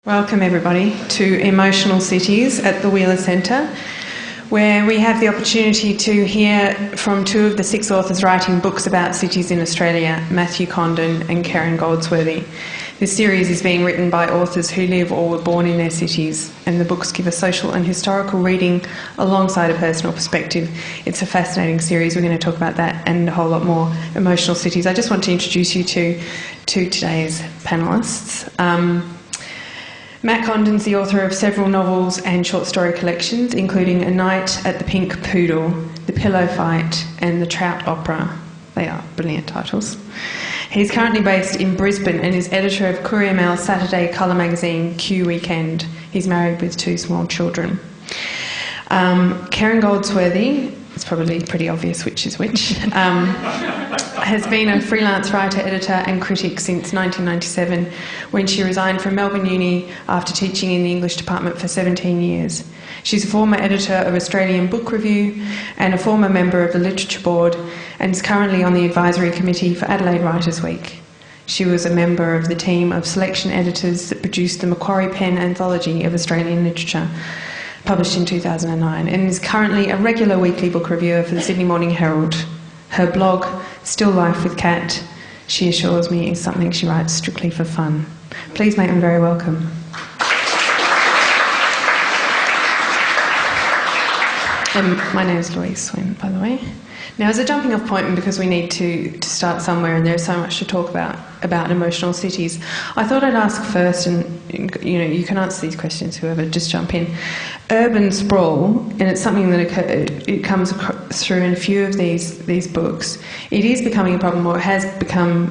Welcome everybody to Emotional Cities at the Wheeler Centre, where we have the opportunity to hear from two of the 6 authors writing books about cities in Australia, Matthew Condon and Kerryn Goldsworthy. This series is being written by authors who live or were born in their cities, and the books give a social and historical reading alongside a personal perspective. It's a fascinating series. We're going to talk about that and a whole lot more. Emotional Cities. I just want to introduce you to today's panellists. Matt Condon's the author of several novels and short story collections, including A Night at the Pink Poodle, The Pillow Fight and The Trout Opera. They are brilliant titles. He's currently based in Brisbane and is editor of Courier Mail's Saturday colour magazine, Q Weekend. He's married with 2 small children. Kerryn Goldsworthy, it's probably pretty obvious which is which, has been a freelance writer, editor and critic since 1997, when she resigned from Melbourne Uni after teaching in the English department for 17 years. She's a former editor of Australian Book Review and a former member of the Literature Board, and is currently on the advisory committee for Adelaide Writers' Week. She was a member of the team of selection editors that produced the Macquarie Pen Anthology of Australian Literature, published in 2009, and is currently a regular weekly book reviewer for the Sydney Morning Herald. Her blog, Still Life with Cat, she assures me, is something she writes strictly for fun. Please make them very welcome. My name is Louise Swinn, by the way. Now, as a jumping off point, and because we need to start somewhere and there's so much to talk about emotional cities, I thought I'd ask first, and you can answer these questions, whoever, just jump in. Urban sprawl, and it's something that it comes through in a few of these books. It is becoming a problem, or it has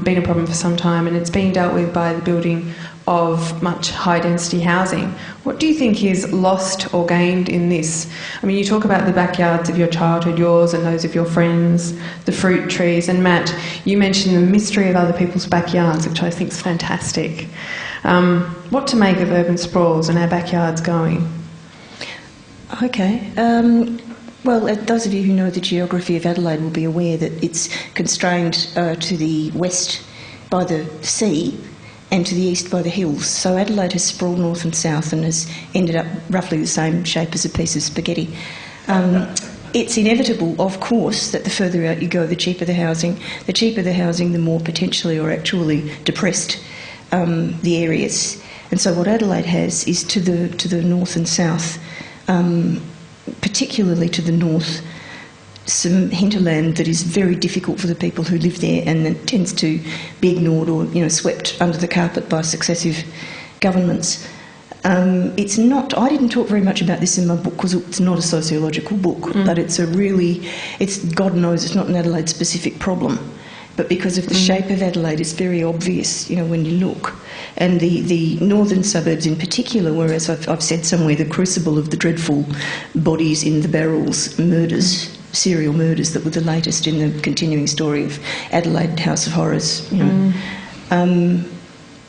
been a problem for some time, and it's being dealt with by the building of much high-density housing. What do you think is lost or gained in this? I mean, you talk about the backyards of your childhood, yours and those of your friends, the fruit trees, and Matt, you mentioned the mystery of other people's backyards, which I think is fantastic. What to make of urban sprawls and our backyards going? Okay. Well, those of you who know the geography of Adelaide will be aware that it's constrained to the west by the sea and to the east by the hills. So Adelaide has sprawled north and south and has ended up roughly the same shape as a piece of spaghetti. It's inevitable, of course, that the further out you go, the cheaper the housing. The cheaper the housing, the more potentially or actually depressed the areas. And so what Adelaide has is to the north and south, particularly to the north, some hinterland that is very difficult for the people who live there, and that tends to be ignored or swept under the carpet by successive governments. It's not. I didn't talk very much about this in my book because it's not a sociological book, but it's God knows it's not an Adelaide specific problem, but because of the shape of Adelaide, it's very obvious, when you look. And the northern suburbs in particular, whereas I've said somewhere the crucible of the dreadful bodies in the barrels murders. Serial murders that were the latest in the continuing story of Adelaide House of Horrors. And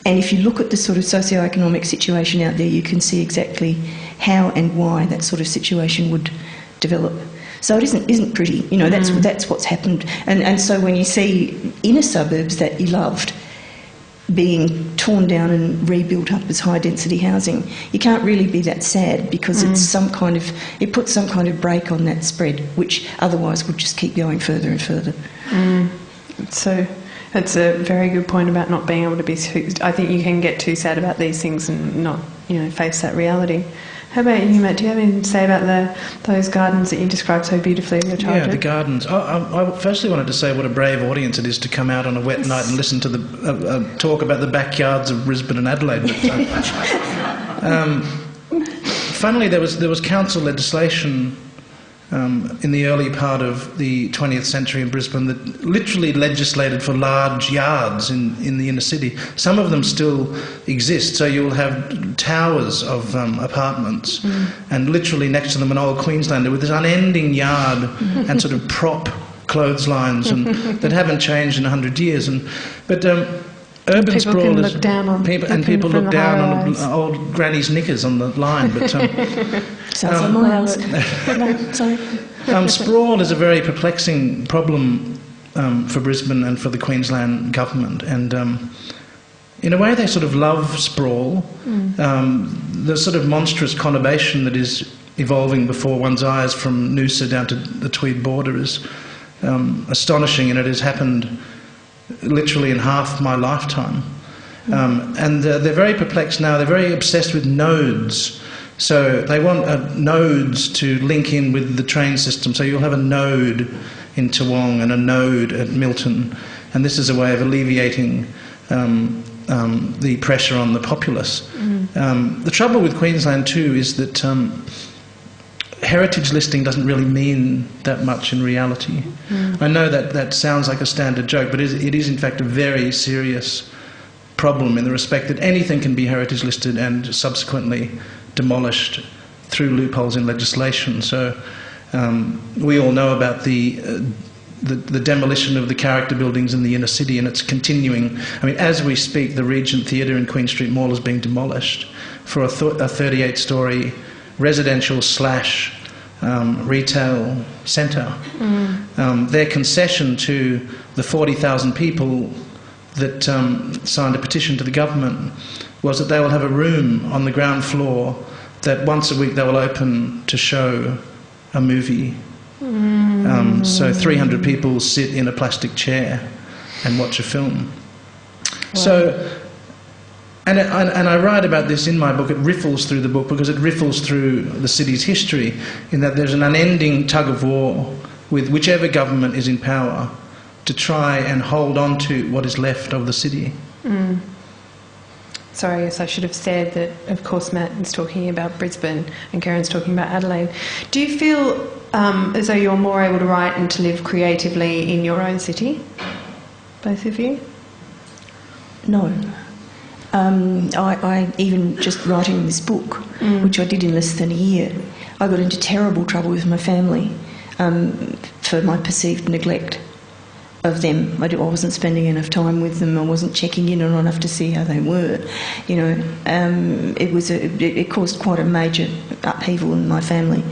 if you look at the sort of socio-economic situation out there, you can see exactly how and why that sort of situation would develop. So it isn't pretty. That's what's happened. And so when you see inner suburbs that you loved being torn down and rebuilt up as high-density housing, you can't really be that sad, because it puts some kind of brake on that spread, which otherwise would just keep going further and further. So that's a very good point about not being able to be. I think you can get too sad about these things and not, face that reality. How about you, Matt? Do you have anything to say about those gardens that you described so beautifully of your childhood? Yeah, the gardens. I firstly wanted to say what a brave audience it is to come out on a wet night and listen to the talk about the backyards of Brisbane and Adelaide. Funnily, there was council legislation in the early part of the 20th century in Brisbane that literally legislated for large yards in the inner city. Some of them still exist, so you'll have towers of apartments, and literally next to them an old Queenslander with this unending yard and sort of prop clotheslines that haven't changed in 100 years. But urban sprawl is people look down on old granny's knickers on the line. But sounds like my house. Sorry. Sprawl is a very perplexing problem for Brisbane and for the Queensland government, and in a way, they sort of love Sprawl. The sort of monstrous conurbation that is evolving before one's eyes from Noosa down to the Tweed border is astonishing, and it has happened literally in half my lifetime. And they're very perplexed now. They're very obsessed with nodes. So they want nodes to link in with the train system. So you'll have a node in Toowong and a node at Milton. And this is a way of alleviating the pressure on the populace. The trouble with Queensland too is that heritage listing doesn't really mean that much in reality. I know that sounds like a standard joke, but it is in fact a very serious problem in the respect that anything can be heritage listed and subsequently demolished through loopholes in legislation. So we all know about the demolition of the character buildings in the inner city, and it's continuing. I mean, as we speak, the Regent Theatre in Queen Street Mall is being demolished for a 38-storey residential / retail centre. Their concession to the 40,000 people that signed a petition to the government was that they will have a room on the ground floor that once a week they will open to show a movie. So 300 people sit in a plastic chair and watch a film. Wow. So, and I write about this in my book. It riffles through the book because it riffles through the city's history, in that there's an unending tug of war with whichever government is in power to try and hold on to what is left of the city. Sorry, yes, I should have said that, of course, Matt is talking about Brisbane and Kerryn's talking about Adelaide. Do you feel as though you're more able to write and to live creatively in your own city, both of you? No. I even just writing this book, which I did in less than a year, I got into terrible trouble with my family for my perceived neglect of them. I wasn't spending enough time with them. I wasn't checking in on enough to see how they were. You know, it caused quite a major upheaval in my family.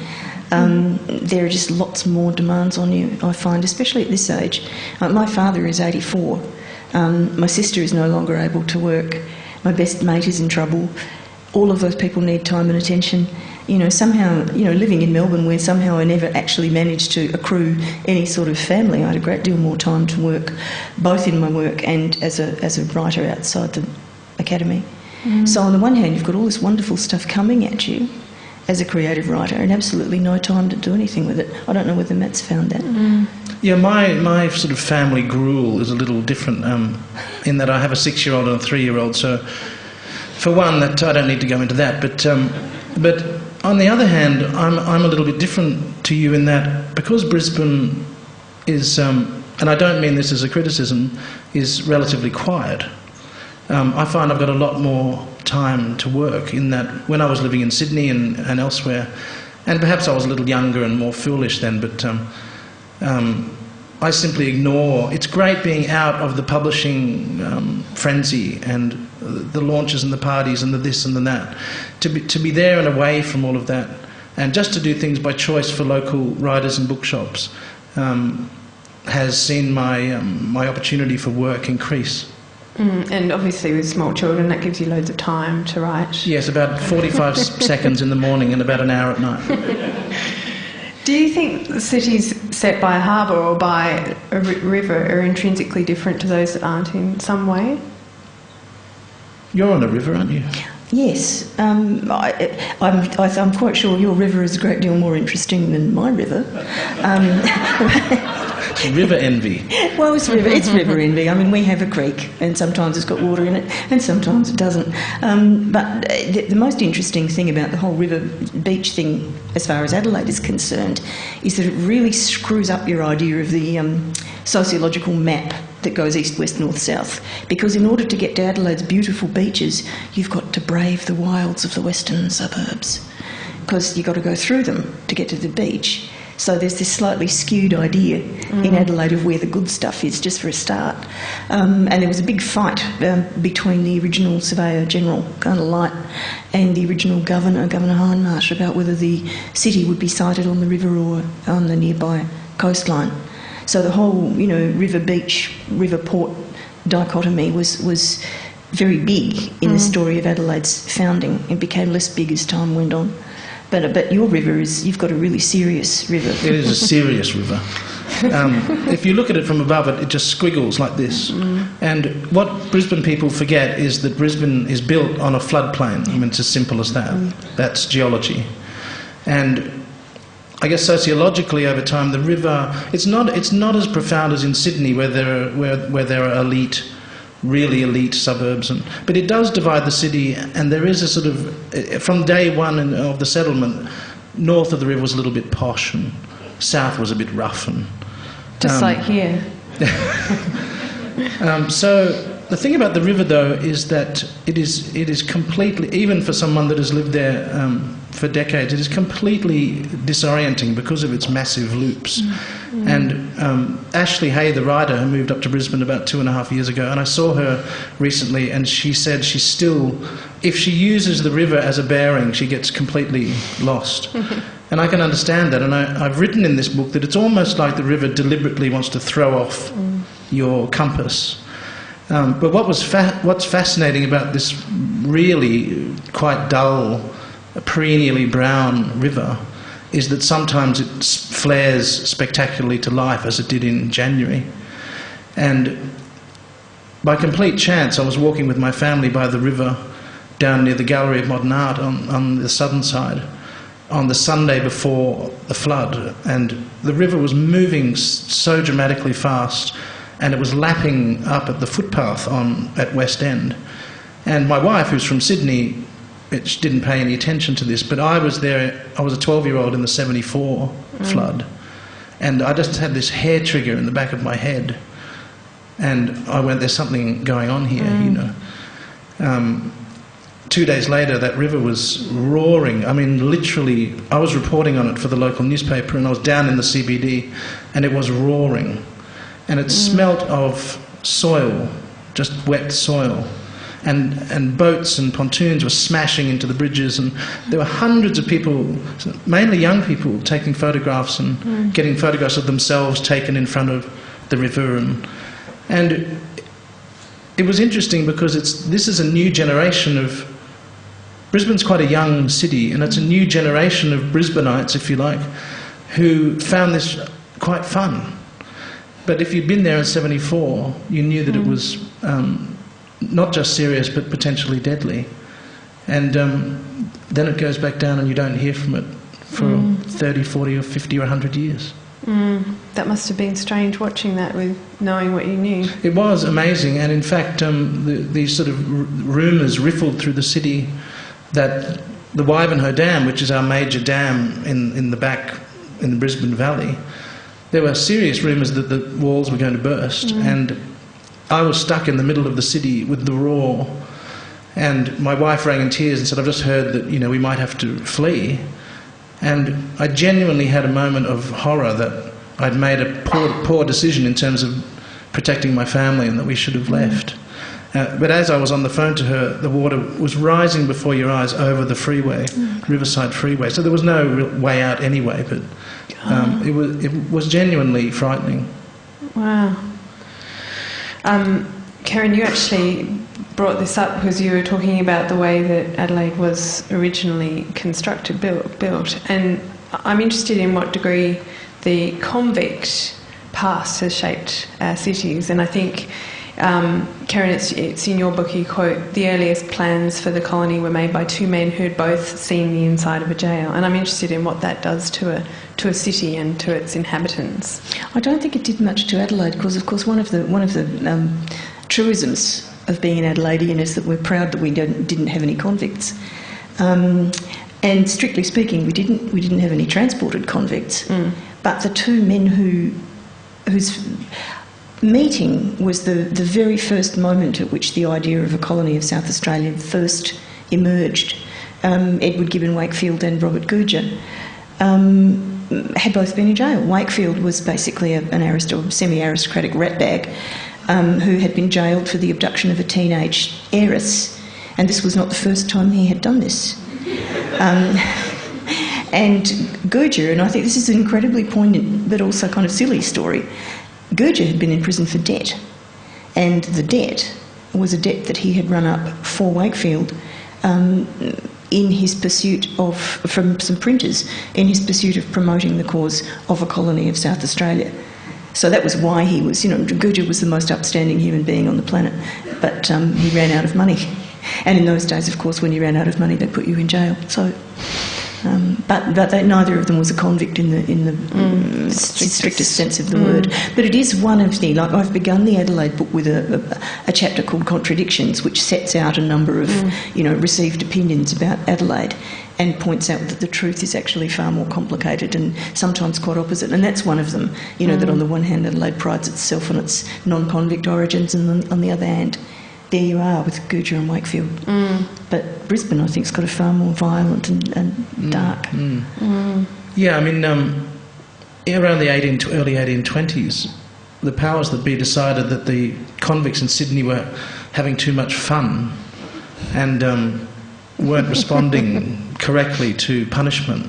There are just lots more demands on you, I find, especially at this age. My father is 84. My sister is no longer able to work. My best mate is in trouble. All of those people need time and attention. You know, somehow, you know, living in Melbourne, where somehow I never actually managed to accrue any sort of family, I had a great deal more time to work, both in my work and as a writer outside the academy. So on the one hand, you've got all this wonderful stuff coming at you as a creative writer, and absolutely no time to do anything with it. I don't know whether Matt's found that. Yeah, my sort of family gruel is a little different in that I have a 6-year-old and a 3-year-old. So, for one, that I don't need to go into that. But on the other hand, I'm a little bit different to you in that because Brisbane is, and I don't mean this as a criticism, is relatively quiet. I find I've got a lot more time to work in that when I was living in Sydney and elsewhere, and perhaps I was a little younger and more foolish then, but I simply ignore. It's great being out of the publishing frenzy and the launches and the parties and the this and the that. To be there and away from all of that, and just to do things by choice for local writers and bookshops has seen my opportunity for work increase. And obviously with small children, that gives you loads of time to write. Yes, about 45 seconds in the morning and about an hour at night. Do you think the cities set by a harbour or by a river are intrinsically different to those that aren't in some way? You're on a river, aren't you? Yes. I'm quite sure your river is a great deal more interesting than my river. River envy. Well, it's river envy. I mean, we have a creek, and sometimes it's got water in it, and sometimes it doesn't. But the most interesting thing about the whole river beach thing, as far as Adelaide is concerned, is that it really screws up your idea of the sociological map that goes east, west, north, south. Because in order to get to Adelaide's beautiful beaches, you've got to brave the wilds of the western suburbs, because you've got to go through them to get to the beach. So there's this slightly skewed idea in Adelaide of where the good stuff is, just for a start. And there was a big fight between the original Surveyor General, kind of light, and the original Governor Hindmarsh, about whether the city would be sited on the river or on the nearby coastline. So the whole, river beach, river port dichotomy was very big in the story of Adelaide's founding. It became less big as time went on. But your river you've got a really serious river. It is a serious river. If you look at it from above, it just squiggles like this. And what Brisbane people forget is that Brisbane is built on a floodplain. I mean, it's as simple as that. That's geology. And I guess sociologically over time, the river, it's not as profound as in Sydney, where there are really elite suburbs, but it does divide the city, and there is a sort of, from day one of the settlement, north of the river was a little bit posh and south was a bit rough. And just like here. So the thing about the river, though, is that it is completely, even for someone that has lived there for decades, it is completely disorienting because of its massive loops. And Ashley Hay, the writer, who moved up to Brisbane about 2.5 years ago, and I saw her recently, and she said she's still, if she uses the river as a bearing, she gets completely lost. And I can understand that, and I've written in this book that it's almost like the river deliberately wants to throw off your compass. But what's fascinating about this really quite dull, perennially brown river is that sometimes it flares spectacularly to life, as it did in January. And by complete chance, I was walking with my family by the river down near the Gallery of Modern Art on the southern side on the Sunday before the flood, and the river was moving so dramatically fast, and it was lapping up at the footpath at West End. And my wife, who's from Sydney, she didn't pay any attention to this, but I was there. I was a 12-year-old in the 74 flood, and I just had this hair trigger in the back of my head, and I went, there's something going on here, you know. 2 days later, that river was roaring. I mean, literally, I was reporting on it for the local newspaper, and I was down in the CBD, and it was roaring. And it smelt of soil, just wet soil. And boats and pontoons were smashing into the bridges, and there were hundreds of people, mainly young people, taking photographs and getting photographs of themselves taken in front of the river. And it was interesting because this is a new generation of... Brisbane's quite a young city, and it's a new generation of Brisbaneites, if you like, who found this quite fun. But if you'd been there in 74, you knew that it was not just serious, but potentially deadly. And then it goes back down and you don't hear from it for 30, 40 or 50 or 100 years. That must have been strange watching that with knowing what you knew. It was amazing, and in fact these sort of rumours riffled through the city that the Wivenhoe Dam, which is our major dam in the Brisbane Valley, there were serious rumours that the walls were going to burst, and I was stuck in the middle of the city with the roar, and my wife rang in tears and said, I've just heard that, you know, we might have to flee. And I genuinely had a moment of horror that I'd made a poor decision in terms of protecting my family and that we should have left. But as I was on the phone to her, the water was rising before your eyes over the freeway, Riverside Freeway. So there was no real way out anyway, but it was genuinely frightening. Wow. Kerryn, you actually brought this up because you were talking about the way that Adelaide was originally constructed, built. And I'm interested in what degree the Convict Past has shaped our cities. And I think, Kerryn, it's in your book you quote, the earliest plans for the colony were made by two men who had both seen the inside of a jail. And I'm interested in what that does to a city and to its inhabitants. I don't think it did much to Adelaide because, of course, one of the truisms of being an Adelaidean is that we're proud that we didn't have any convicts. And strictly speaking, we didn't have any transported convicts. But the two men whose meeting was the very first moment at which the idea of a colony of South Australia first emerged, Edward Gibbon Wakefield and Robert Goodger, had both been in jail. Wakefield was basically a semi-aristocratic ratbag who had been jailed for the abduction of a teenage heiress, and this was not the first time he had done this. And Goodger, and I think this is an incredibly poignant but also kind of silly story, Goodger had been in prison for debt, and the debt was a debt that he had run up for Wakefield in his pursuit of, from some printers, in his pursuit of promoting the cause of a colony of South Australia. So that was why he was, Goodger was the most upstanding human being on the planet, but he ran out of money. And in those days, of course, when you ran out of money, they put you in jail. So, but neither of them was a convict in the strictest sense of the word. But it is one of the, like, I've begun the Adelaide book with a chapter called Contradictions, which sets out a number of, received opinions about Adelaide, and points out that the truth is actually far more complicated and sometimes quite opposite. And that's one of them, that on the one hand Adelaide prides itself on its non-convict origins, and on the other hand, there you are with Goodger and Wakefield. But Brisbane, I think, has got a far more violent and dark. Yeah, I mean, around the early 1820s, the powers that be decided that the convicts in Sydney were having too much fun and weren't responding correctly to punishment.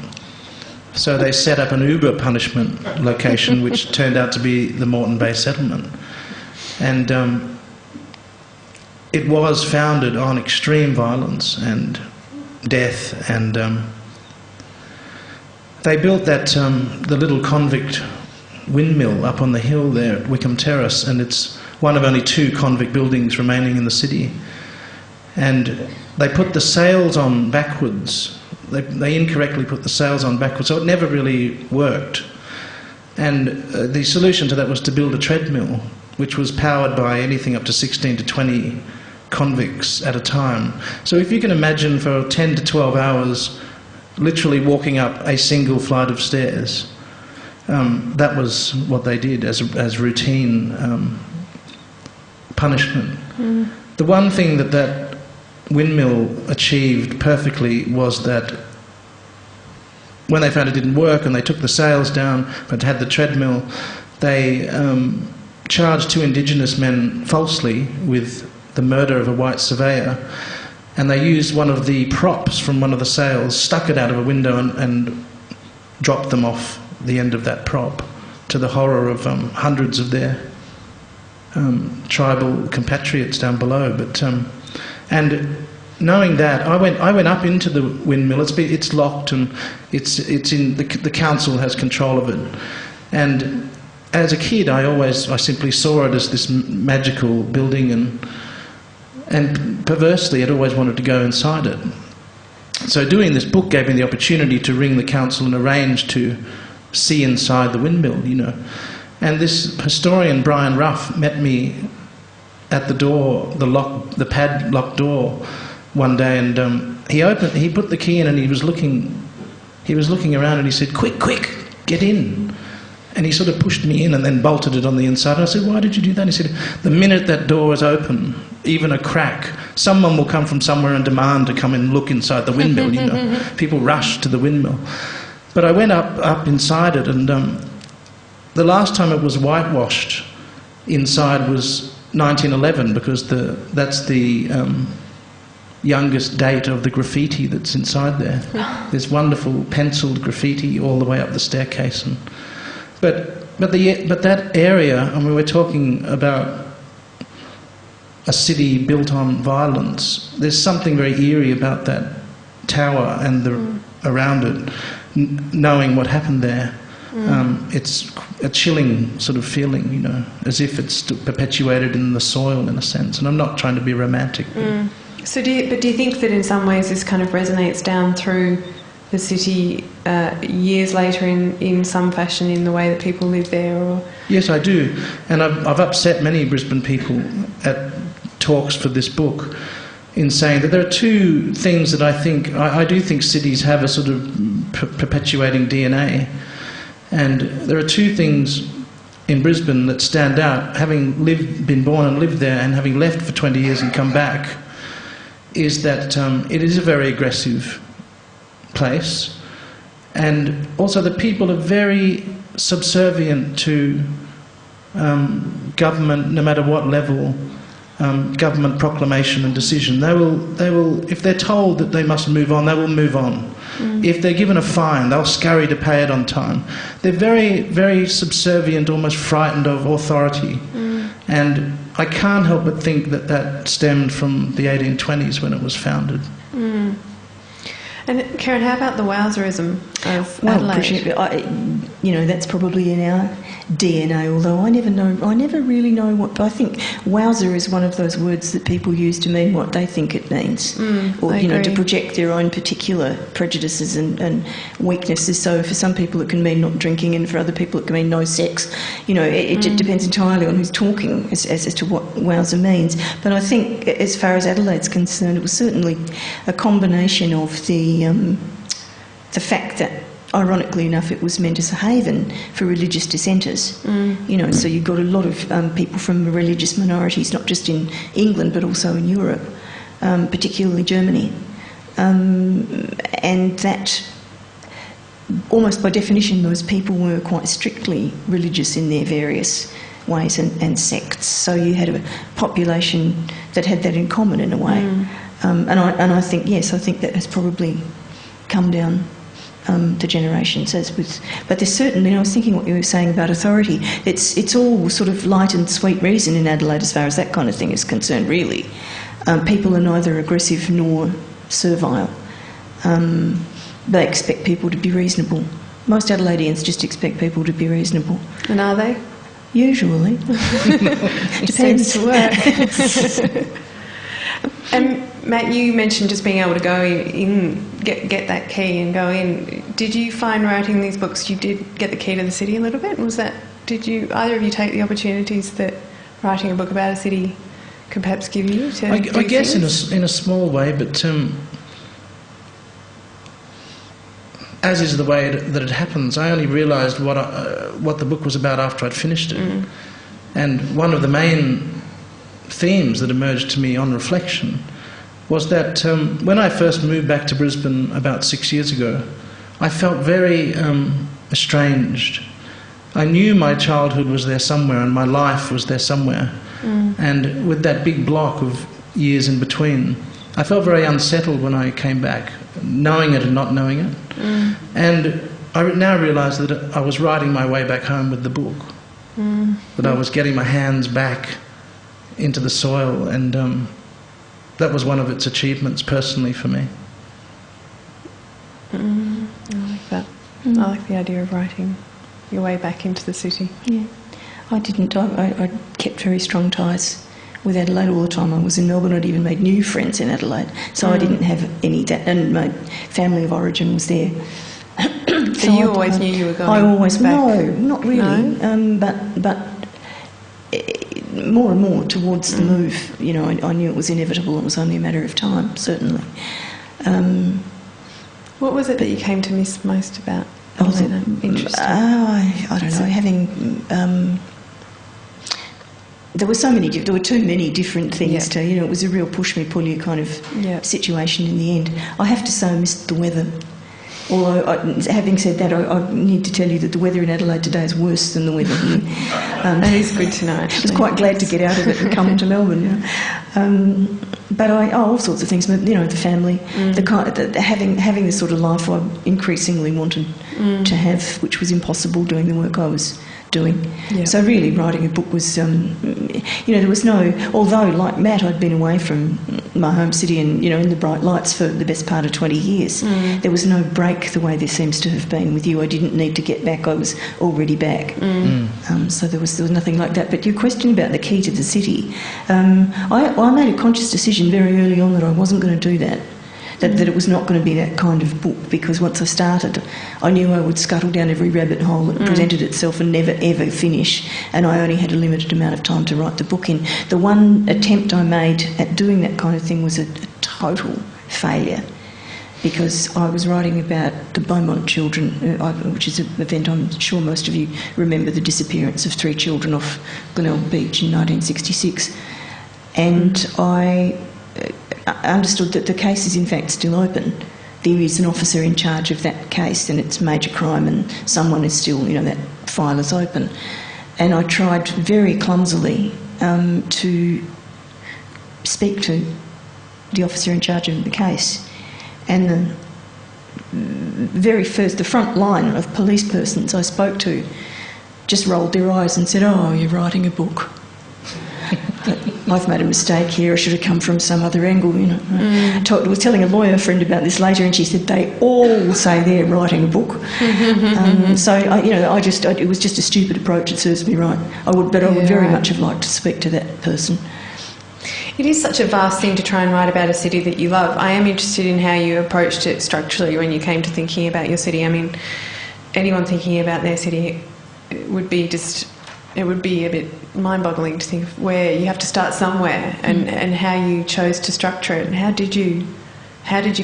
So they set up an uber punishment location, which turned out to be the Moreton Bay settlement. And it was founded on extreme violence and death, and they built that the little convict windmill up on the hill there at Wickham Terrace, and it's one of only 2 convict buildings remaining in the city. And they put the sails on backwards. They incorrectly put the sails on backwards, so it never really worked. And the solution to that was to build a treadmill, which was powered by anything up to 16 to 20 convicts at a time. So if you can imagine for 10 to 12 hours literally walking up a single flight of stairs, that was what they did as routine punishment. The one thing that windmill achieved perfectly was that when they found it didn't work and they took the sails down but had the treadmill, they charged 2 Indigenous men falsely with the murder of a white surveyor, and they used one of the props from one of the sails, stuck it out of a window and dropped them off the end of that prop, to the horror of hundreds of their tribal compatriots down below. But and knowing that, I went up into the windmill. It's locked, and it's in the council has control of it. And as a kid, I simply saw it as this magical building, and perversely, I'd always wanted to go inside it. So doing this book gave me the opportunity to ring the council and arrange to see inside the windmill, And this historian, Brian Ruff, met me at the door, the padlocked door, one day, and he put the key in, and he was looking around, and he said, "Quick, get in." And he sort of pushed me in and then bolted it on the inside. And I said, "Why did you do that?" And he said, "The minute that door is open, even a crack, someone will come from somewhere and demand to come and look inside the windmill, People rush to the windmill." But I went up inside it, and the last time it was whitewashed inside was 1911, because that's the youngest date of the graffiti that's inside there. There's wonderful penciled graffiti all the way up the staircase, but that area, I mean, we're talking about a city built on violence. There's something very eerie about that tower and around it, knowing what happened there. It's a chilling sort of feeling, as if it's perpetuated in the soil, in a sense. And I'm not trying to be romantic. So do you think that in some ways this kind of resonates down through the city years later in some fashion, in the way that people live there? Or? Yes, I do. And I've upset many Brisbane people at talks for this book in saying that there are 2 things that I do think cities have a sort of perpetuating DNA. And there are 2 things in Brisbane that stand out, having been born and lived there, and having left for 20 years and come back, is that it is a very aggressive place, and also the people are very subservient to government, no matter what level, government proclamation and decision. They will, if they're told that they must move on, they will move on. If they're given a fine, they'll scurry to pay it on time. They're very, very subservient, almost frightened of authority. And I can't help but think that that stemmed from the 1820s when it was founded. Mm. And Kerryn, how about the wowserism of Adelaide? That's probably in our DNA, although I never really know what. I think wowser is one of those words that people use to mean what they think it means, or to project their own particular prejudices and weaknesses. So for some people it can mean not drinking, and for other people it can mean no sex. It depends entirely on who's talking as to what wowser means. But I think as far as Adelaide's concerned, it was certainly a combination of the fact that, ironically enough, it was meant as a haven for religious dissenters. So you got a lot of people from religious minorities, not just in England but also in Europe, particularly Germany, and that almost by definition those people were quite strictly religious in their various ways and sects. So you had a population that had that in common in a way, and I think that has probably come down the generations, but there's certainly, I was thinking what you were saying about authority, it's all sort of light and sweet reason in Adelaide as far as that kind of thing is concerned, really. People are neither aggressive nor servile. They expect people to be reasonable. Most Adelaideans just expect people to be reasonable. And are they? Usually. Depends. Seems to work. And Matt, you mentioned just being able to go in, get that key and go in. Did you find writing these books you did get the key to the city a little bit? Did either of you take the opportunities that writing a book about a city could perhaps give you? I guess in a small way, but as is the way that it happens, I only realised what the book was about after I'd finished it. And one of the main themes that emerged to me on reflection was that when I first moved back to Brisbane about 6 years ago, I felt very estranged. I knew my childhood was there somewhere and my life was there somewhere. And with that big block of years in between, I felt very unsettled when I came back, knowing it and not knowing it. And I now realise that I was writing my way back home with the book, that I was getting my hands back into the soil, and that was one of its achievements personally for me. I like that. I like the idea of writing your way back into the city. Yeah, I didn't. I kept very strong ties with Adelaide all the time. I was in Melbourne. I'd even made new friends in Adelaide, so I didn't have any. And my family of origin was there. So you always knew you were going. I always back? No, not really. No? But more and more towards the move. I knew it was inevitable. It was only a matter of time, certainly. What was it that you came to miss most about Atlanta? Interesting. I don't know. Having there were too many different things to. It was a real push me pull you kind of situation in the end. I have to say I missed the weather. Although, having said that, I need to tell you that the weather in Adelaide today is worse than the weather here. That is good to know, actually. I was quite glad to get out of it and come to Melbourne. But all sorts of things. The family, having the sort of life I increasingly wanted to have, which was impossible doing the work I was doing. Yeah. So really writing a book was, there was no, although like Matt I'd been away from my home city and, in the bright lights for the best part of 20 years. There was no break the way there seems to have been with you. I didn't need to get back, I was already back. So there was nothing like that. But your question about the key to the city, I made a conscious decision very early on that I wasn't going to do that. That it was not going to be that kind of book, because once I started, I knew I would scuttle down every rabbit hole that presented itself and never ever finish, and I only had a limited amount of time to write the book in. The one attempt I made at doing that kind of thing was a total failure, because I was writing about the Beaumont children, which is an event I'm sure most of you remember, the disappearance of 3 children off Glenelg Beach in 1966, and I understood that the case is in fact still open. There is an officer in charge of that case and it's major crime, and someone is still, that file is open. And I tried very clumsily to speak to the officer in charge of the case, and the front line of police persons I spoke to just rolled their eyes and said, "Oh, you're writing a book." I've made a mistake here, I should have come from some other angle, you know. I was telling a lawyer friend about this later, and she said they all say they're writing a book. It was just a stupid approach. It serves me right. I would very much have liked to speak to that person. It is such a vast thing to try and write about a city that you love. I am interested in how you approached it structurally when you came to thinking about your city. I mean, anyone thinking about their city, it would be a bit mind-boggling to think where you have to start somewhere and how you chose to structure it. And how did you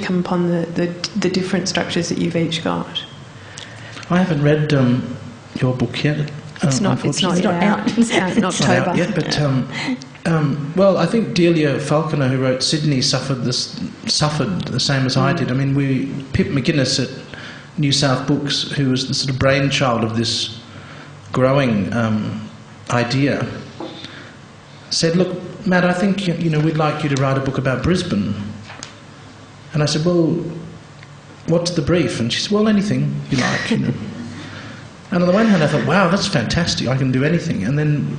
come upon the different structures that you've each got? I haven't read your book yet. It's not out. It's out in October. It's not out yet, but well, I think Delia Falconer, who wrote Sydney, suffered the same as I did. I mean, Pip McGuinness at New South Books, who was the sort of brainchild of this growing idea, said, "Look, Matt, I think we'd like you to write a book about Brisbane." And I said, "Well, what's the brief?" And she said, "Well, anything you like." And on the one hand, I thought, "Wow, that's fantastic! I can do anything." And then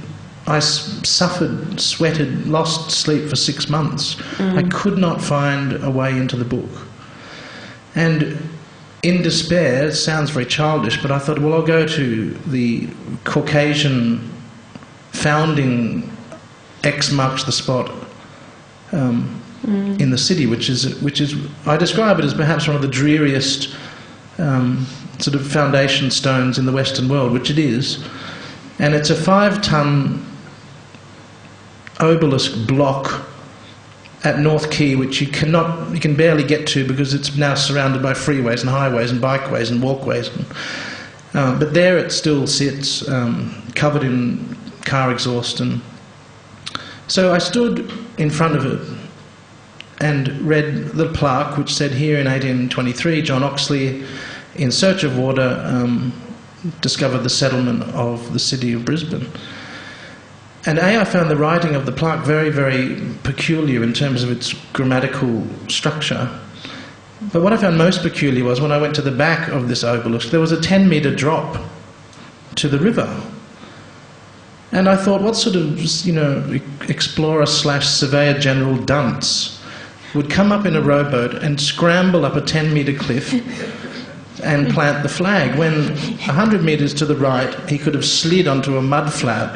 I suffered, sweated, lost sleep for 6 months. I could not find a way into the book, and in despair, it sounds very childish, but I thought, well, I'll go to the Caucasian founding X marks the spot in the city, which is I describe it as perhaps one of the dreariest sort of foundation stones in the Western world, which it is, and it's a 5-ton obelisk block at North Quay, which you can barely get to because it's now surrounded by freeways and highways and bikeways and walkways. But there it still sits, covered in car exhaust. And so I stood in front of it and read the plaque, which said, "Here in 1823, John Oxley, in search of water, discovered the settlement of the city of Brisbane." And I found the writing of the plaque very, very peculiar in terms of its grammatical structure. But what I found most peculiar was when I went to the back of this obelisk, there was a 10-metre drop to the river. And I thought, what sort of, explorer/surveyor general dunce would come up in a rowboat and scramble up a 10-metre cliff and plant the flag, when 100 metres to the right he could have slid onto a mud flat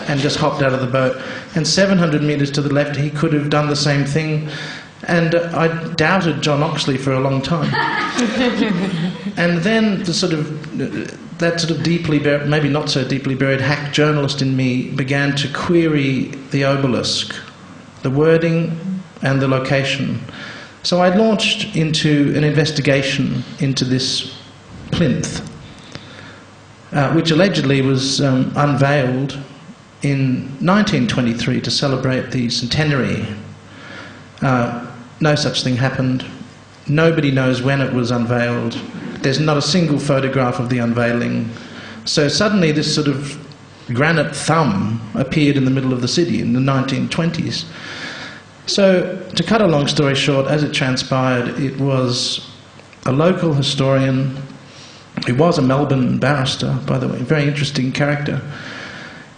and just hopped out of the boat, and 700 metres to the left he could have done the same thing. And I doubted John Oxley for a long time. And then that sort of deeply buried, maybe not so deeply buried, hack journalist in me began to query the obelisk, the wording and the location. So I launched into an investigation into this plinth, which allegedly was unveiled in 1923 to celebrate the centenary. No such thing happened. Nobody knows when it was unveiled. There's not a single photograph of the unveiling. So suddenly this sort of granite thumb appeared in the middle of the city in the 1920s. So, to cut a long story short, as it transpired, it was a local historian, who was a Melbourne barrister, by the way, a very interesting character,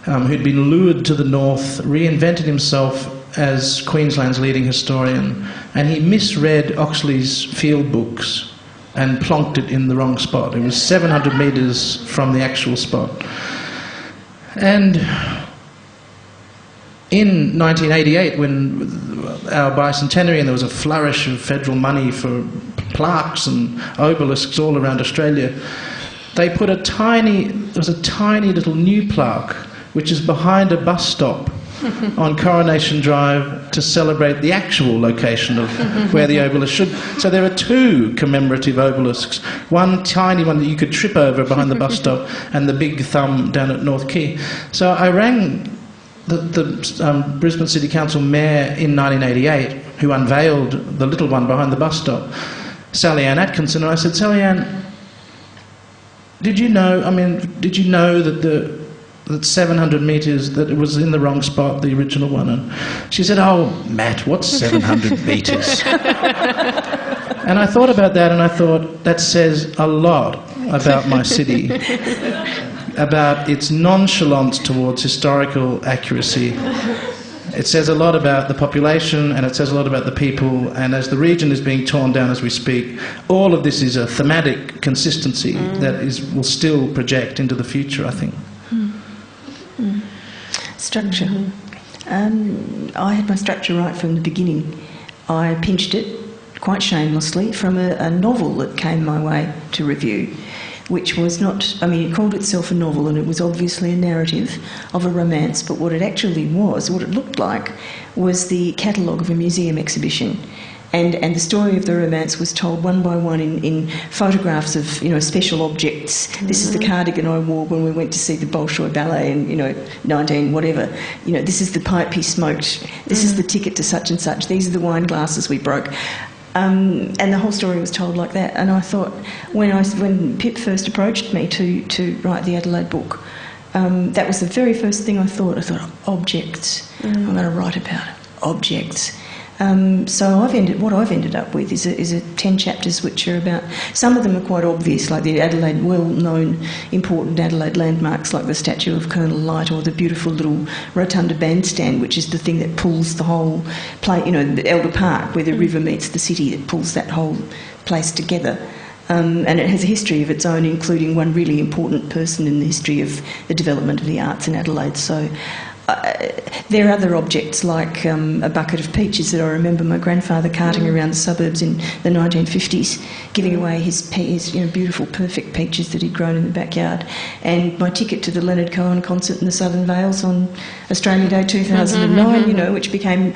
who'd been lured to the north, reinvented himself as Queensland's leading historian, and he misread Oxley's field books and plonked it in the wrong spot. It was 700 metres from the actual spot. And in 1988, when our bicentenary, and there was a flourish of federal money for plaques and obelisks all around Australia, they put there was a tiny little new plaque, which is behind a bus stop on Coronation Drive to celebrate the actual location of where the obelisk should. So there are 2 commemorative obelisks, one tiny one that you could trip over behind the bus stop, and the big thumb down at North Quay. So I rang the Brisbane City Council mayor in 1988, who unveiled the little one behind the bus stop, Sally Ann Atkinson, and I said, "Sally Ann, did you know that 700 metres, that it was in the wrong spot, the original one?" And she said, "Oh, Matt, what's 700 metres?" And I thought about that, and I thought, that says a lot about my city, about its nonchalance towards historical accuracy, It says a lot about the population, and it says a lot about the people, and as the region is being torn down as we speak, all of this is a thematic consistency that will still project into the future, I think. Structure. I had my structure right from the beginning. I pinched it, quite shamelessly, from a novel that came my way to review, which was not, I mean, it called itself a novel and it was obviously a narrative of a romance, but what it actually was, what it looked like, was the catalogue of a museum exhibition. And the story of the romance was told one by one in photographs of, you know, special objects. This is the cardigan I wore when we went to see the Bolshoi Ballet in, you know, 19 whatever. You know, this is the pipe he smoked. This is the ticket to such and such. These are the wine glasses we broke. And the whole story was told like that. And I thought, when Pip first approached me to write the Adelaide book, that was the very first thing I thought. I thought, objects. I'm going to write about objects. So what I've ended up with is 10 chapters which are about, some of them are quite obvious, like the Adelaide, well-known, important Adelaide landmarks like the statue of Colonel Light or the beautiful little rotunda bandstand, which is the thing that pulls the whole place, you know, the Elder Park where the river meets the city, that pulls that whole place together. And it has a history of its own, including one really important person in the history of the development of the arts in Adelaide. So there are other objects like a bucket of peaches that I remember my grandfather carting around the suburbs in the 1950s, giving away his beautiful, perfect peaches that he'd grown in the backyard, and my ticket to the Leonard Cohen concert in the Southern Vales on Australia Day 2009, you know, which became...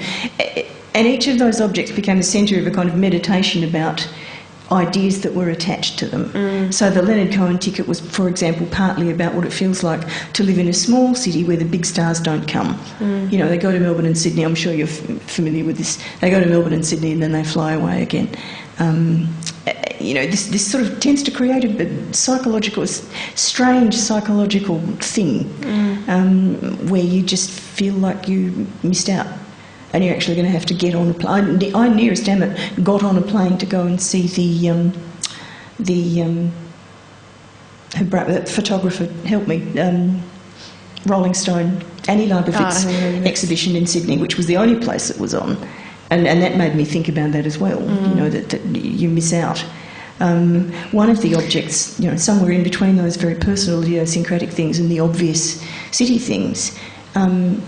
And each of those objects became the centre of a kind of meditation about ideas that were attached to them. So the Leonard Cohen ticket was, for example, partly about what it feels like to live in a small city where the big stars don't come. You know, they go to Melbourne and Sydney, I'm sure you're familiar with this, they go to Melbourne and Sydney and then they fly away again. You know, this sort of tends to create a strange psychological thing where you just feel like you missed out. And you're actually going to have to get on a plane. I nearest damn it got on a plane to go and see the photographer, help me, Rolling Stone, Annie Leibovitz exhibition in Sydney, which was the only place that was on. And that made me think about that as well, you know, that you miss out. One of the objects, you know, somewhere in between those very personal idiosyncratic things and the obvious city things,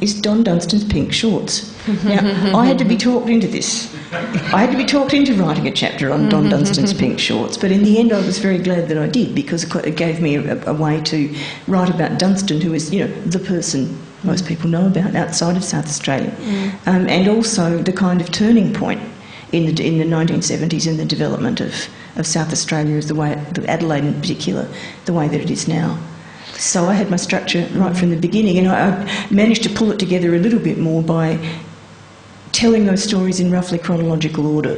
is Don Dunstan's pink shorts. Now, I had to be talked into this. I had to be talked into writing a chapter on Don Dunstan's pink shorts, but in the end I was very glad that I did, because it gave me a way to write about Dunstan, who is, you know, the person most people know about outside of South Australia, and also the kind of turning point in the 1970s in the development of South Australia, as the way, Adelaide in particular, the way that it is now. So I had my structure right from the beginning, and I managed to pull it together a little bit more by telling those stories in roughly chronological order.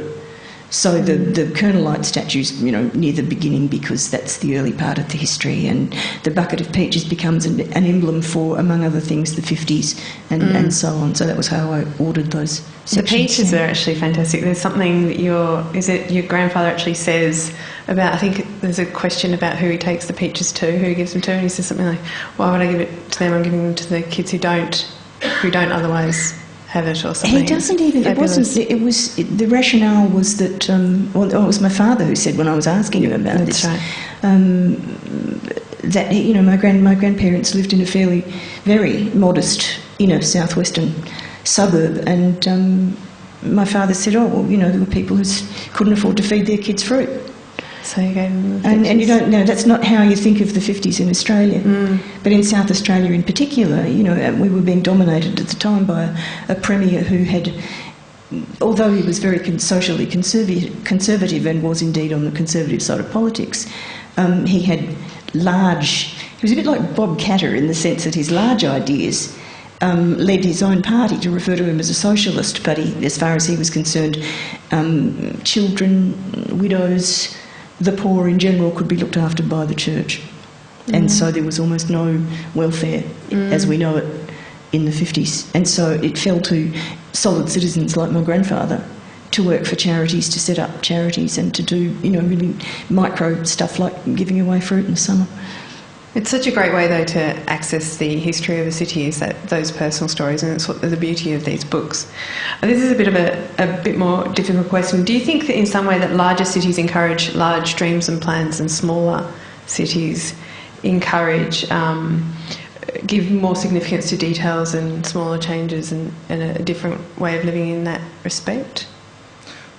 So the Colonel Light statue's, you know, near the beginning because that's the early part of the history, and the bucket of peaches becomes an emblem for, among other things, the 50s and so on. So that was how I ordered those sections. The peaches are actually fantastic. There's something that your grandfather actually says about, I think there's a question about who he takes the peaches to, who he gives them to, and he says something like, why would I give it to them? I'm giving them to the kids who don't otherwise have it, or something. He doesn't even, fabulous. The rationale was that, it was my father who said when I was asking him about this, right. That, you know, my grandparents lived in a very modest, you know, southwestern suburb, and my father said, oh, well, you know, there were people who couldn't afford to feed their kids fruit. So you gave them the and you don't know, that's not how you think of the 50s in Australia. But in South Australia in particular, you know, we were being dominated at the time by a premier who had, although he was very socially conservative and was indeed on the conservative side of politics, he was a bit like Bob Catter in the sense that his large ideas led his own party to refer to him as a socialist, but as far as he was concerned, children, widows, the poor in general could be looked after by the church. And so there was almost no welfare as we know it in the 50s. And so it fell to solid citizens like my grandfather to work for charities, to set up charities and to do, you know, really micro stuff like giving away fruit in the summer. It's such a great way, though, to access the history of a city, is that those personal stories, and it's what the beauty of these books. And this is a bit of a bit more difficult question. Do you think that in some way that larger cities encourage large dreams and plans, and smaller cities encourage, give more significance to details and smaller changes, and a different way of living in that respect?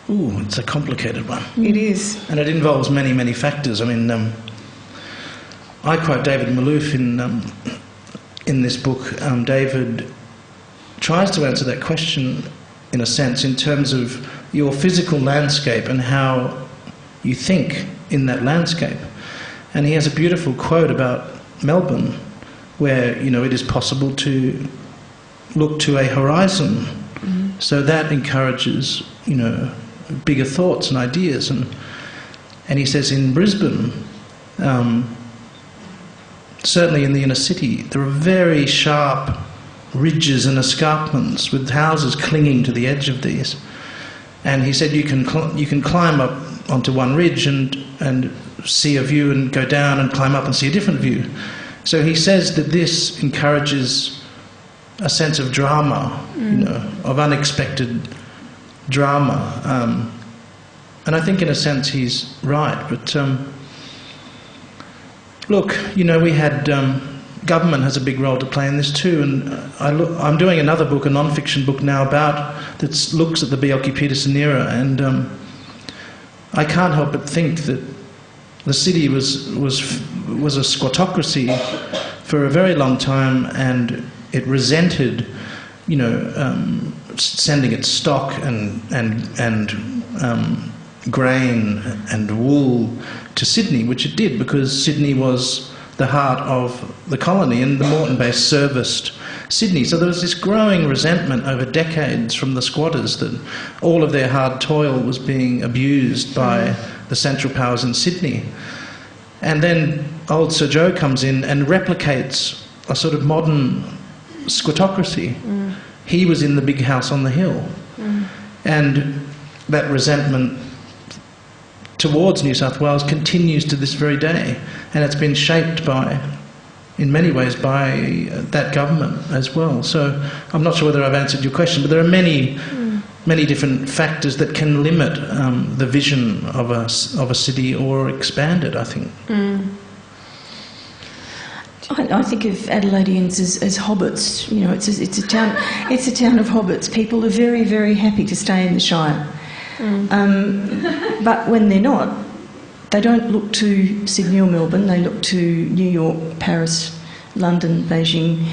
Ooh, it's a complicated one. It is. And it involves many, many factors. I mean, I quote David Malouf in this book. David tries to answer that question, in a sense, in terms of your physical landscape and how you think in that landscape. And he has a beautiful quote about Melbourne, where, you know, it is possible to look to a horizon. Mm-hmm. So that encourages, you know, bigger thoughts and ideas. And he says in Brisbane, certainly in the inner city, there are very sharp ridges and escarpments with houses clinging to the edge of these. And he said you can climb up onto one ridge and see a view, and go down and climb up and see a different view. So he says that this encourages a sense of drama, you know, of unexpected drama. And I think in a sense he's right. But look, you know, we had government has a big role to play in this too. And I'm doing another book, a non-fiction book now, that looks at the Bjelke-Petersen era, and I can't help but think that the city was a squattocracy for a very long time, and it resented, you know, sending its stock and grain and wool to Sydney, which it did, because Sydney was the heart of the colony, and the Moreton Base serviced Sydney. So there was this growing resentment over decades from the squatters that all of their hard toil was being abused by the central powers in Sydney. And then old Sir Joe comes in and replicates a sort of modern squattocracy. He was in the big house on the hill. And that resentment towards New South Wales continues to this very day, and it's been shaped by, in many ways, by that government as well. So I'm not sure whether I've answered your question, but there are many different factors that can limit the vision of a city, or expand it, I think. I think of Adelaideans as hobbits. You know, it's a town of hobbits. People are very, very happy to stay in the Shire. But when they're not, they don't look to Sydney or Melbourne. They look to New York, Paris, London, Beijing.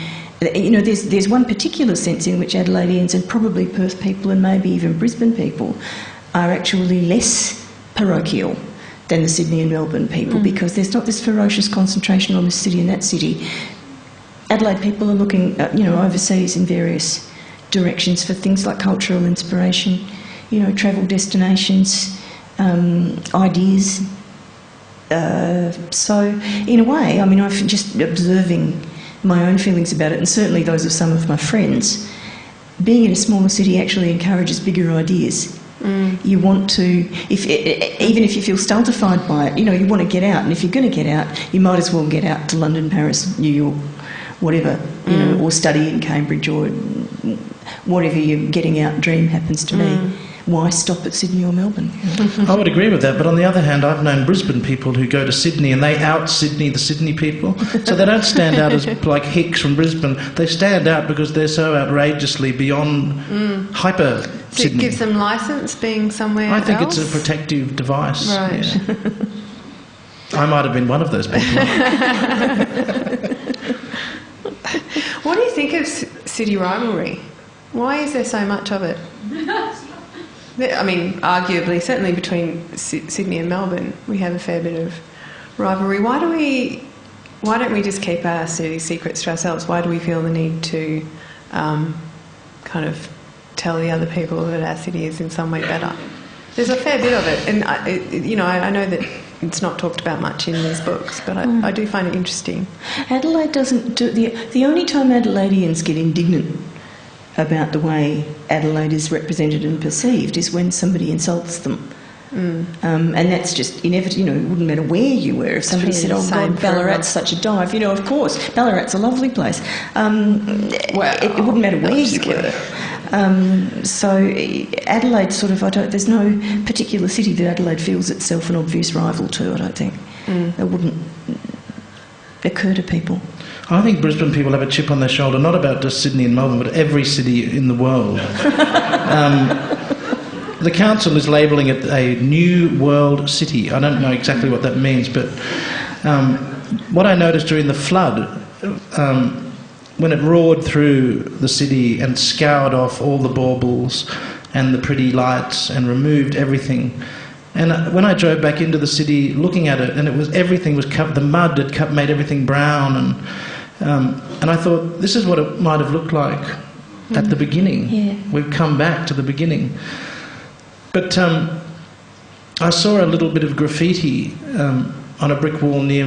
You know, there's one particular sense in which Adelaideans, and probably Perth people and maybe even Brisbane people, are actually less parochial than the Sydney and Melbourne people, because there's not this ferocious concentration on this city and that city. Adelaide people are looking, you know, overseas in various directions for things like cultural inspiration, you know, travel destinations, ideas. So, in a way, I mean, I've just observing my own feelings about it, and certainly those of some of my friends, being in a smaller city actually encourages bigger ideas. You want to, even if you feel stultified by it, you know, you want to get out, and if you're going to get out, you might as well get out to London, Paris, New York, whatever, you know, or study in Cambridge, or whatever your getting out dream happens to be. Why stop at Sydney or Melbourne? I would agree with that, but on the other hand, I've known Brisbane people who go to Sydney and they out-Sydney the Sydney people. So they don't stand out as like Hicks from Brisbane. They stand out because they're so outrageously beyond hyper-Sydney. So it gives them licence being somewhere else? I think it's a protective device. Right. Yeah. I might have been one of those people. What do you think of city rivalry? Why is there so much of it? I mean, arguably, certainly between Sydney and Melbourne, we have a fair bit of rivalry. Why don't we just keep our city secrets to ourselves? Why do we feel the need to kind of tell the other people that our city is in some way better? There's a fair bit of it, and I know that it's not talked about much in these books, but I do find it interesting. Adelaide doesn't do the only time Adelaideans get indignant about the way Adelaide is represented and perceived is when somebody insults them And that's just inevitable. It wouldn't matter where you were. If somebody said, "Oh God, Ballarat's such a dive," of course, Ballarat's a lovely place. It wouldn't matter where you were. So Adelaide there's no particular city that Adelaide feels itself an obvious rival to, I don't think. That wouldn't occur to people. I think Brisbane people have a chip on their shoulder, not about just Sydney and Melbourne, but every city in the world. The council is labelling it a new world city. I don't know exactly what that means, but what I noticed during the flood, when it roared through the city and scoured off all the baubles and the pretty lights and removed everything, and when I drove back into the city looking at it, and everything was covered, the mud had made everything brown, and I thought, this is what it might have looked like at the beginning. Yeah. We've come back to the beginning. But I saw a little bit of graffiti on a brick wall near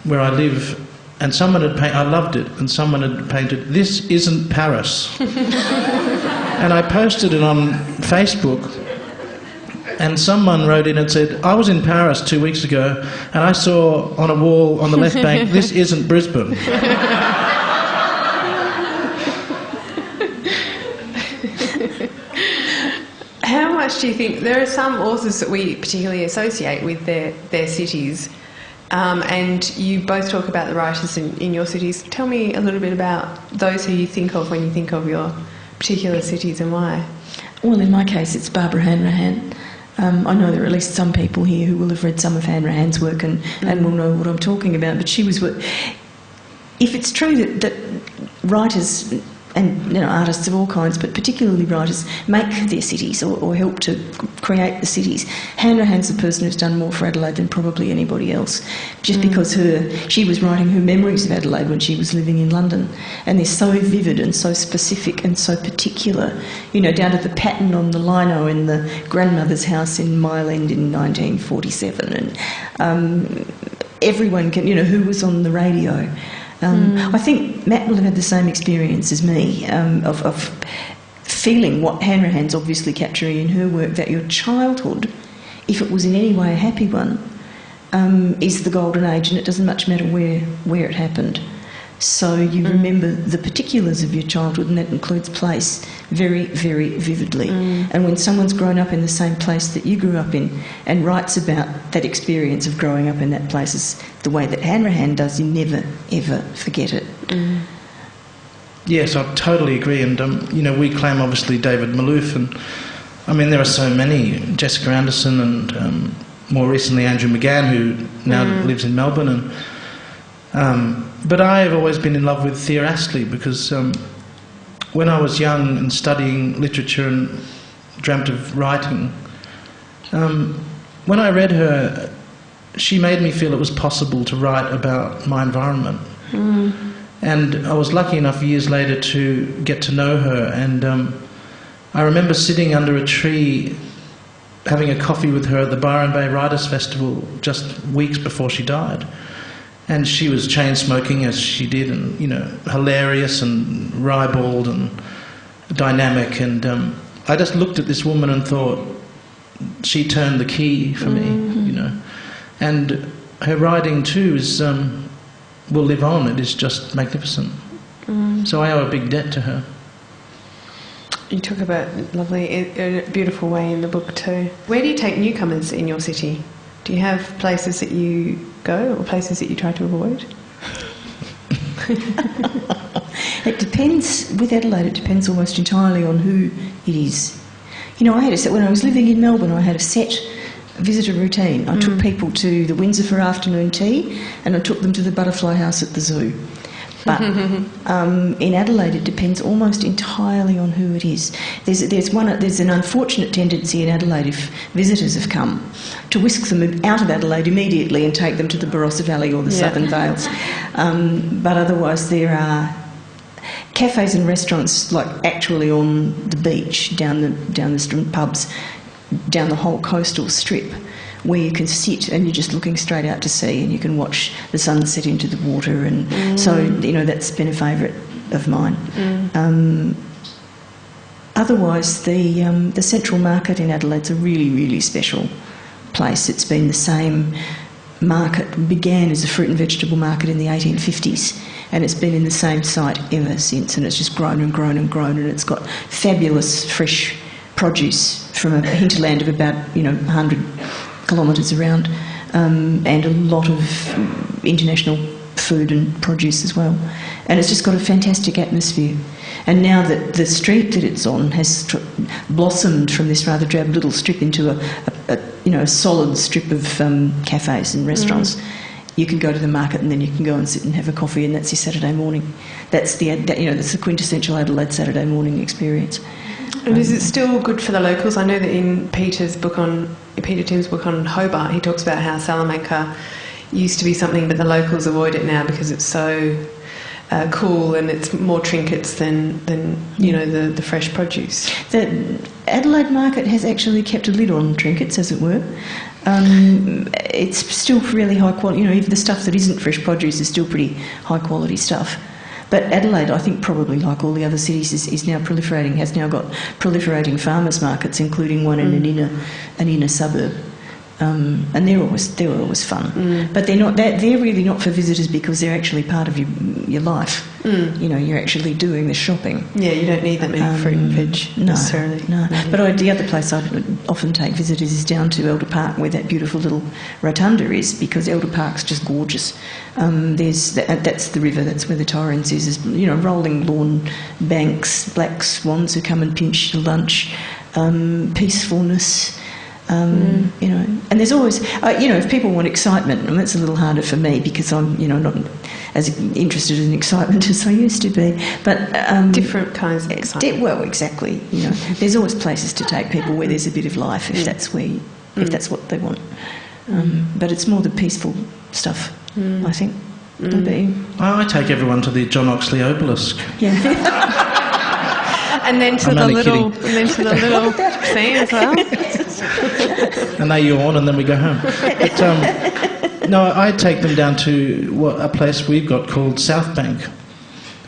where I live, and someone had painted, I loved it, and someone had painted, "This isn't Paris." And I posted it on Facebook, and someone wrote in and said, "I was in Paris 2 weeks ago, and I saw on a wall on the left bank, 'This isn't Brisbane.'" How much do you think, there are some authors that we particularly associate with their cities, and you both talk about the writers in your cities. Tell me a little bit about those who you think of when you think of your particular cities and why. Well, in my case, it's Barbara Hanrahan. I know there are at least some people here who will have read some of Hanrahan's work and will know what I'm talking about, but she was... If it's true that writers and artists of all kinds, but particularly writers, make their cities or help to create the cities, Hanrahan's the person who's done more for Adelaide than probably anybody else, just because she was writing her memories of Adelaide when she was living in London, and they're so vivid and so specific and so particular, down to the pattern on the lino in the grandmother's house in Mile End in 1947, and everyone can, who was on the radio. I think Matt will have had the same experience as me of feeling what Hanrahan's obviously capturing in her work, that your childhood, if it was in any way a happy one, is the golden age, and it doesn't much matter where it happened. So you remember the particulars of your childhood, and that includes place, very, very vividly. And when someone's grown up in the same place that you grew up in and writes about that experience of growing up in that place is the way that Hanrahan does, you never, ever forget it. Yes, I totally agree. And, we claim, obviously, David Malouf, and, there are so many. Jessica Anderson and, more recently, Andrew McGann, who now lives in Melbourne. But I've always been in love with Thea Astley because when I was young and studying literature and dreamt of writing, when I read her, she made me feel it was possible to write about my environment. And I was lucky enough years later to get to know her, and I remember sitting under a tree having a coffee with her at the Byron Bay Writers' Festival just weeks before she died. And she was chain-smoking, as she did, and, hilarious and ribald and dynamic. And I just looked at this woman and thought, she turned the key for me, And her writing, too, will live on. It is just magnificent. So I owe a big debt to her. You talk about lovely, in a beautiful way in the book, too. Where do you take newcomers in your city? Do you have places that you go or places that you try to avoid? It depends. With Adelaide, it depends almost entirely on who it is. I had when I was living in Melbourne, I had a set visitor routine. I took people to the Windsor for afternoon tea, and I took them to the Butterfly House at the zoo. But in Adelaide, it depends almost entirely on who it is. There's an unfortunate tendency in Adelaide, if visitors have come, to whisk them out of Adelaide immediately and take them to the Barossa Valley or the Southern Vales. But otherwise, there are cafes and restaurants, like actually on the beach, down the street, pubs, down the whole coastal strip, where you can sit and you're just looking straight out to sea and you can watch the sunset into the water, and so that's been a favourite of mine. Otherwise, the Central Market in Adelaide's a really, really special place. It's been the same market, began as a fruit and vegetable market in the 1850s, and it's been in the same site ever since, and it's just grown and grown and grown, and it's got fabulous fresh produce from a hinterland of about 100 kilometres around, and a lot of international food and produce as well. And it's just got a fantastic atmosphere. And now that the street that it's on has blossomed from this rather drab little strip into a solid strip of cafes and restaurants, you can go to the market and then you can go and sit and have a coffee, and that's your Saturday morning. That's that's the quintessential Adelaide Saturday morning experience. And is it still good for the locals? I know that in Peter Tim's book on Hobart, he talks about how Salamanca used to be something, but the locals avoid it now because it's so cool and it's more trinkets than the fresh produce. The Adelaide Market has actually kept a lid on trinkets, as it were. It's still really high quality. Even the stuff that isn't fresh produce is still pretty high quality stuff. But Adelaide, I think, probably like all the other cities, is now proliferating. Has now got proliferating farmers' markets, including one in an inner suburb. And they're always fun, but they're really not for visitors because they're actually part of your life. You're actually doing the shopping. Yeah, you don't need that many fruit and veg necessarily. No. But the other place I often take visitors is down to Elder Park, where that beautiful little rotunda is, because Elder Park's just gorgeous. That's the river. That's where the Torrens is. Rolling lawn banks, black swans who come and pinch your lunch, peacefulness. And there's always, if people want excitement, and that's a little harder for me because I'm, not as interested in excitement as I used to be. But different kinds of excitement. Well, exactly. There's always places to take people where there's a bit of life, if that's what they want. But it's more the peaceful stuff, I think. I take everyone to the John Oxley obelisk. Yeah. And then to the little thing as well. And they yawn, and then we go home. But, no, I take them down to a place we've got called South Bank,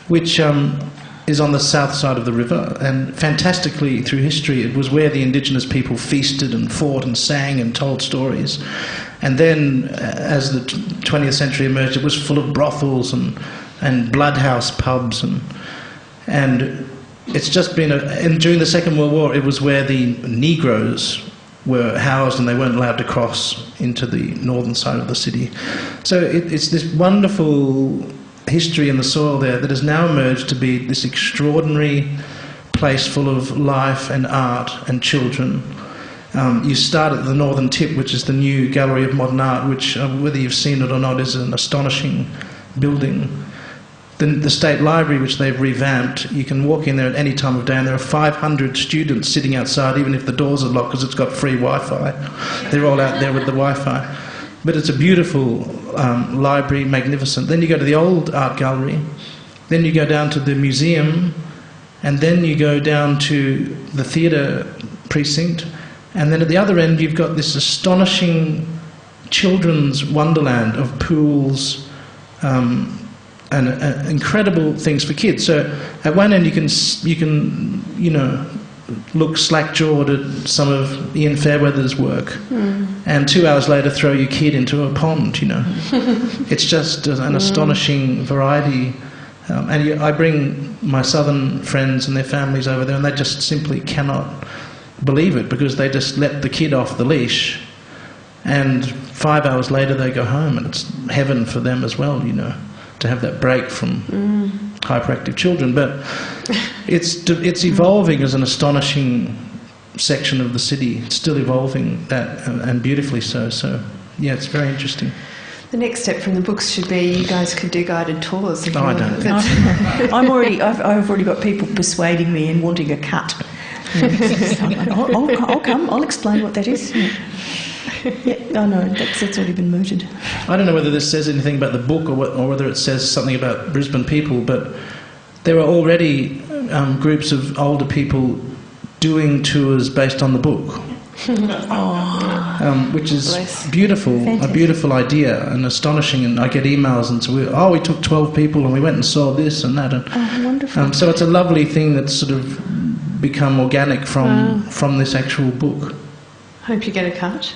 which is on the south side of the river. And fantastically, through history, it was where the Indigenous people feasted and fought and sang and told stories. And then, as the 20th century emerged, it was full of brothels and bloodhouse pubs and it's just been and during the Second World War, it was where the Negroes were housed and they weren't allowed to cross into the northern side of the city. So it's this wonderful history in the soil there that has now emerged to be this extraordinary place full of life and art and children. You start at the northern tip, which is the new Gallery of Modern Art, which, whether you've seen it or not, is an astonishing building. The State Library, which they've revamped, you can walk in there at any time of day, and there are 500 students sitting outside, even if the doors are locked, because it's got free Wi-Fi. They're all out there with the Wi-Fi. But it's a beautiful library, magnificent. Then you go to the old art gallery, then you go down to the museum, and then you go down to the theatre precinct, and then at the other end you've got this astonishing children's wonderland of pools, and incredible things for kids. So at one end you can look slack-jawed at some of Ian Fairweather's work, and 2 hours later throw your kid into a pond. It's just an astonishing variety. And I bring my southern friends and their families over there, and they just simply cannot believe it, because they just let the kid off the leash, and 5 hours later they go home, and it's heaven for them as well, to have that break from hyperactive children. But it's evolving as an astonishing section of the city. It's still evolving, that, and beautifully so. So yeah, it's very interesting. The next step from the books should be you guys could do guided tours. No, I don't. I've already got people persuading me and wanting a cut. I'll come. I'll explain what that is. Yeah, no, that's already been mooted. I don't know whether this says anything about the book or whether it says something about Brisbane people, but there are already groups of older people doing tours based on the book, which is beautiful. Fantastic. A beautiful idea and astonishing. And I get emails and so we took 12 people and we went and saw this and that. And, wonderful. So it's a lovely thing that's sort of become organic from this actual book. Hope you get a cut.